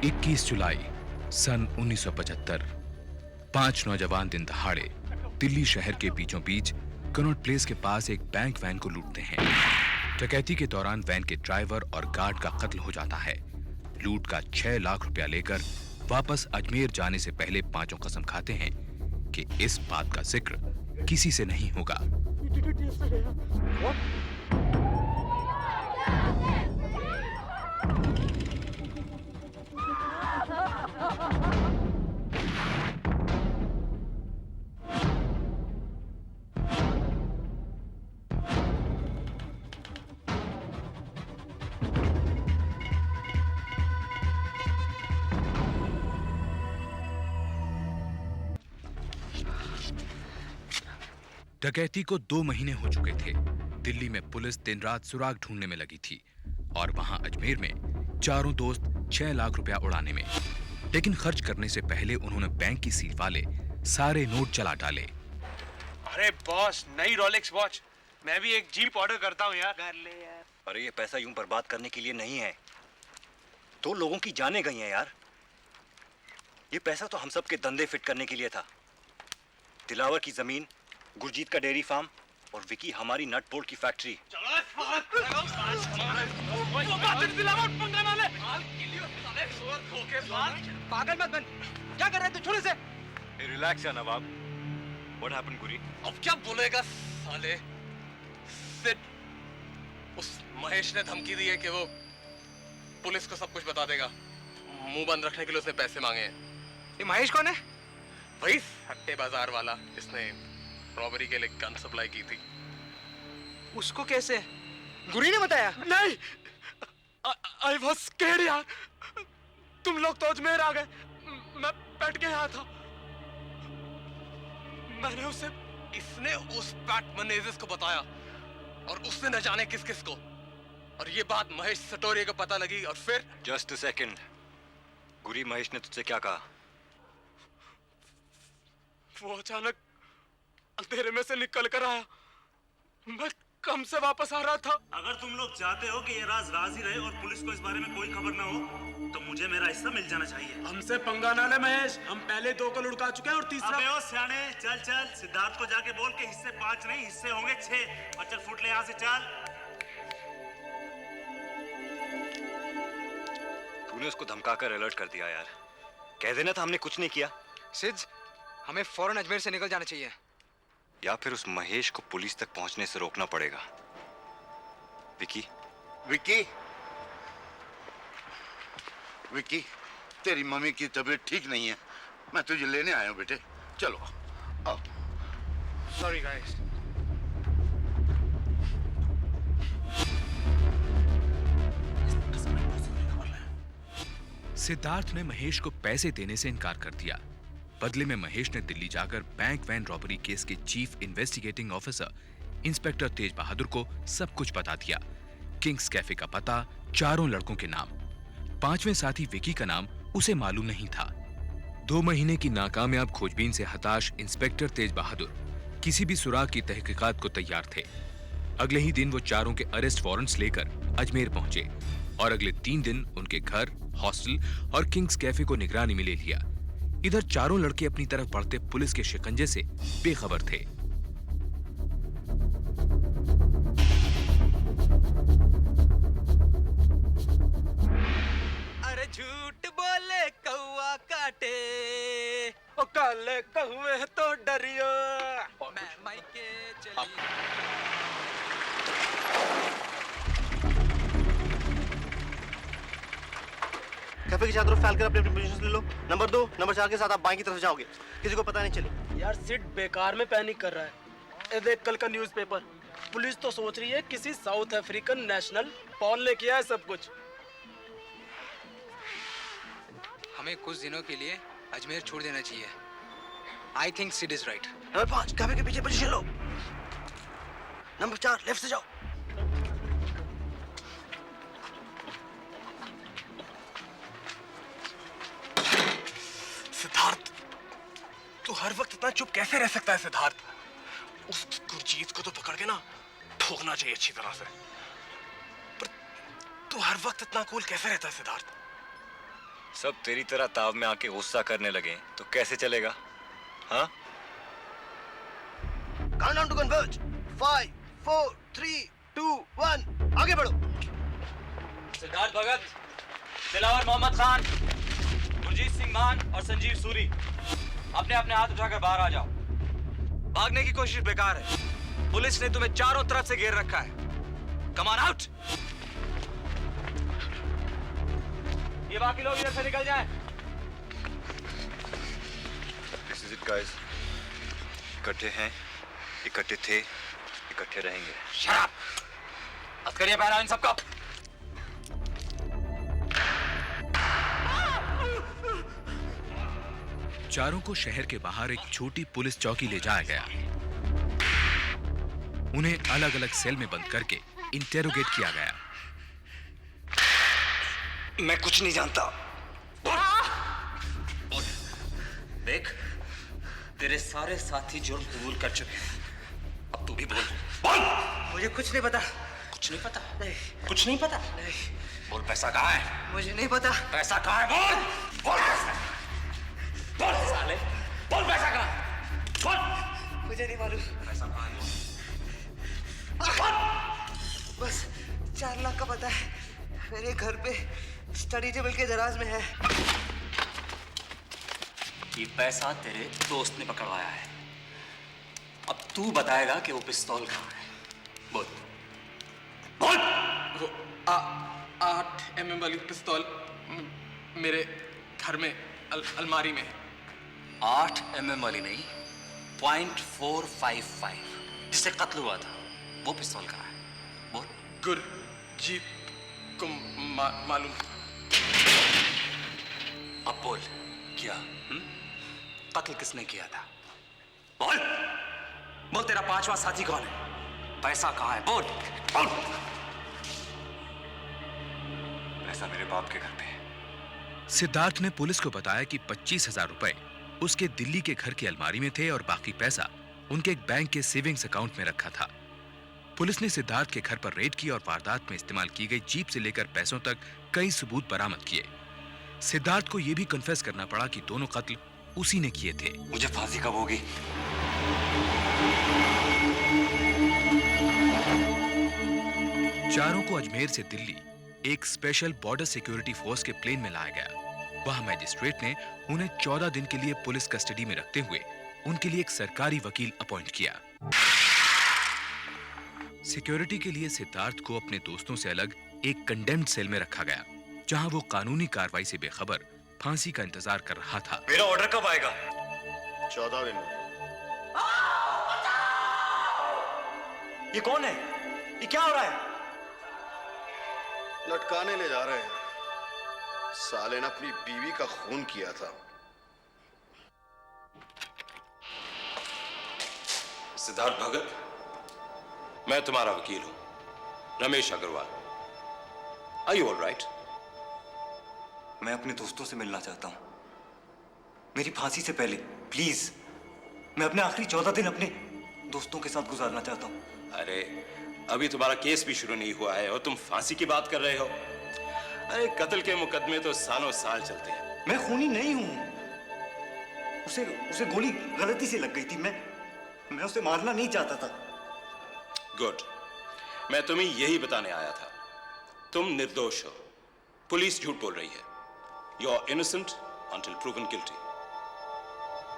21 जुलाई सन 1975 5 नौजवान दिन दहाड़े दिल्ली शहर के बीचों बीच कनॉट प्लेस के पास एक बैंक वैन को लूटते हैं। डकैती के दौरान वैन के ड्राइवर और गार्ड का कत्ल हो जाता है। लूट का 6 लाख रुपया लेकर वापस अजमेर जाने से पहले पांचों कसम खाते हैं कि इस बात का जिक्र किसी से नहीं होगा। डकैती को 2 महीने हो चुके थे। दिल्ली में पुलिस दिन रात सुराग ढूंढने में लगी थी और वहां अजमेर में चारों दोस्त 6 लाख रुपया उड़ाने में। लेकिन खर्च करने से पहले उन्होंने बैंक की सील वाले सारे नोट चला डाले। अरे बॉस, नई रोलेक्स वॉच। मैं भी एक जीप ऑर्डर करता हूँ यार। कर ले यार। अरे ये पैसा यूं बर्बाद करने के लिए नहीं है। 2 लोगों की जानें गई हैं यार। ये पैसा तो हम सब के धंधे फिट करने के लिए था। दिलावर की जमीन, गुरजीत का डेयरी फार्म और विकी हमारी नट बोल्ट की फैक्ट्री। पागल मत बन। क्या कर रहे थे छोड़े से? रिलैक्स या नवाब। What happened, गुरी? अब क्या बोलेगा साले? सिड, उस महेश ने धमकी दी है कि वो पुलिस को सब कुछ बता देगा। मुंह बंद रखने के लिए उसने पैसे मांगे हैं। ये महेश कौन है? वही हट्टे बाजार वाला जिसने रॉबरी के लिए गन सप्लाई की थी। उसको कैसे? गुरी ने बताया? नहीं, आई वॉज स्कैर्ड यार। तुम लोग तो अजमेर आ गए, मैं बैठ के यहाँ था। मैंने उसे इसने उस पैट मनेजिस को बताया और उसने न जाने किस किस को। और ये बात महेश सटोरिया को पता लगी और फिर जस्ट अ सेकंड। गुरी, महेश ने तुझसे क्या कहा? वो अचानक अंधेरे में से निकल कर आया। मैं कम से वापस आ रहा था। अगर तुम लोग चाहते हो कि ये राज राज ही रहे और पुलिस को इस बारे में कोई खबर ना हो, तो मुझे मेरा हिस्सा मिल जाना चाहिए। हमसे पंगा ना ले महेश, हम पहले 2 को लुढ़का चुके हैं और तीसरा। अबे ओ सियाने, चल चल सिद्धार्थ को जाके बोल के हिस्से 5 नहीं, हिस्से होंगे 6। और चल फुट ले यहाँ से, चल। तूने उसको धमकाकर अलर्ट कर दिया यार। कह देना था हमने कुछ नहीं किया। सिद्ध, हमें फौरन अजमेर से निकल जाना चाहिए। या फिर उस महेश को पुलिस तक पहुंचने से रोकना पड़ेगा। विकी, विकी, विकी, तेरी मम्मी की तबीयत ठीक नहीं है। मैं तुझे लेने आया हूं बेटे। चलो आओ। Sorry guys. सिद्धार्थ ने महेश को पैसे देने से इनकार कर दिया। बदले में महेश ने दिल्ली जाकर बैंक वैन रॉबरी केस के चीफ इन्वेस्टिगेटिंग ऑफिसर इंस्पेक्टर तेज बहादुर को सब कुछ बता दिया। किंग्स कैफे का पता, चारों लड़कों के नाम। 5वें साथी विकी का नाम उसे मालूम नहीं था। 2 महीने की नाकामयाब खोजबीन से हताश इंस्पेक्टर तेज बहादुर किसी भी सुराग की तहकीकात को तैयार थे। अगले ही दिन वो चारों के अरेस्ट वारंट्स लेकर अजमेर पहुंचे और अगले 3 दिन उनके घर, हॉस्टल और किंग्स कैफे को निगरानी में ले लिया। इधर चारों लड़के अपनी तरफ बढ़ते पुलिस के शिकंजे से बेखबर थे। अरे झूठ बोले कौआ काटे, ओ काले कौए तो डरियो। मैं मायके चली। कैफे की चादरों फैल कर अपनी अपनी पोजीशन ले लो। नंबर 2, नंबर 4 के साथ आप बाएं की तरफ जाओगे। किसी को पता नहीं चले। यार सिड बेकार में पैनिक कर रहा है। ये देख कल का न्यूज़पेपर। पुलिस तो सोच रही है किसी साउथ अफ्रीकन नेशनल पॉल ने किया है सब कुछ। हमें कुछ दिनों के लिए अजमेर छोड़ देना चाहिए। I think Sid is right. Number 5, cafe के पीछे पोजीशन लो। नंबर 4, लेफ्ट से जाओ। सिद्धार्थ, तू हर वक्त इतना चुप कैसे रह सकता है सिद्धार्थ? उस गुरजीत को तो पकड़ के ना ठोकना चाहिए अच्छी तरह से। पर तू हर वक्त इतना कूल कैसे रहता है सिद्धार्थ? सब तेरी तरह ताव में आके गुस्सा करने लगे तो कैसे चलेगा? हाँ? काउंटडाउन टू कन्वर्ज 5 4 3 2 1 आगे बढ़ो। सिद्धार्थ भगत, दिलावर मोहम्मद खान, गुरजीत सिंह मान और संजीव सूरी अपने अपने हाथ उठाकर बाहर आ जाओ। भागने की कोशिश बेकार है, पुलिस ने तुम्हें चारों तरफ से घेर रखा है। Come on out. ये बाकी लोग इधर से निकल जाएं। This is it guys. इकट्ठे हैं, इकट्ठे थे, इकट्ठे रहेंगे। शराब हथकड़ियां पहनाओ इन सबको। चारों को शहर के बाहर एक छोटी पुलिस चौकी ले जाया गया। उन्हें अलग अलग सेल में बंद करके इंटेरोगेट किया गया। मैं कुछ नहीं जानता। देख, तेरे सारे साथी जुर्म कबूल कर चुके हैं, अब तू भी बोल। बोल। मुझे कुछ नहीं पता। कुछ नहीं पता? नहीं। कुछ नहीं पता? नहीं। बोल, पैसा कहाँ है? मुझे नहीं पता। पैसा कहाँ है? बोल। बोल पैसा। बोल साले। बोल पैसा कहाँ है? बोल। मुझे नहीं मालूम। पैसा कहाँ है? बस 4 लाख का पता है, मेरे घर पे स्टडी टेबल के दराज में है। ये पैसा तेरे दोस्त ने पकड़वाया है। अब तू बताएगा कि वो पिस्तौल कहाँ है। बोल। बोल। वो 8 mm वाली पिस्तौल मेरे घर में अलमारी में है। 8 mm वाली नहीं, .455 जिससे कत्ल हुआ था, वो पिस्तौल कहाँ है? बोल। गुरजीत को मालूम। अब बोल, क्या कत्ल किसने किया था? बोल। बोल, तेरा 5वां साथी कौन है? पैसा कहाँ है? बोल। बोल। पैसा मेरे बाप के घर पे है। सिद्धार्थ ने पुलिस को बताया कि 25,000 रुपए उसके दिल्ली के घर की अलमारी में थे और बाकी पैसा उनके एक बैंक के सेविंग्स अकाउंट में रखा था। पुलिस ने सिद्धार्थ के घर पर रेड की और वारदात में इस्तेमाल की गई जीप से लेकर पैसों तक कई सबूत बरामद किए। सिद्धार्थ को यह भी कन्फेस करना पड़ा कि दोनों कत्ल उसी ने किए थे। मुझे फांसी कब होगी? चारों को अजमेर से दिल्ली एक स्पेशल बॉर्डर सिक्योरिटी फोर्स के प्लेन में लाया गया। वहां मैजिस्ट्रेट ने उन्हें 14 दिन के लिए पुलिस कस्टडी में रखते हुए उनके लिए एक सरकारी वकील अपॉइंट किया। सिक्योरिटी के लिए सिद्धार्थ को अपने दोस्तों से अलग एक कंडेम्ड सेल में रखा गया, जहां वो कानूनी कार्रवाई से बेखबर फांसी का इंतजार कर रहा था। मेरा ऑर्डर कब आएगा? 14 दिन। ये कौन है? ये क्या हो रहा है? लटकाने ले जा रहे हैं। साले ने अपनी बीवी का खून किया था। सिद्धार्थ भगत, मैं तुम्हारा वकील हूं, Ramesh Agarwal. Are you all right? मैं अपने दोस्तों से मिलना चाहता हूं, मेरी फांसी से पहले प्लीज। मैं अपने आखिरी 14 दिन अपने दोस्तों के साथ गुजारना चाहता हूं। अरे अभी तुम्हारा केस भी शुरू नहीं हुआ है और तुम फांसी की बात कर रहे हो? अरे कत्ल के मुकदमे तो सालों साल चलते हैं। मैं खूनी नहीं हूं। उसे गोली गलती से लग गई थी। मैं उसे मारना नहीं चाहता था। गुड, मैं तुम्हें यही बताने आया था। तुम निर्दोष हो, पुलिस झूठ बोल रही है। You are innocent until proven guilty.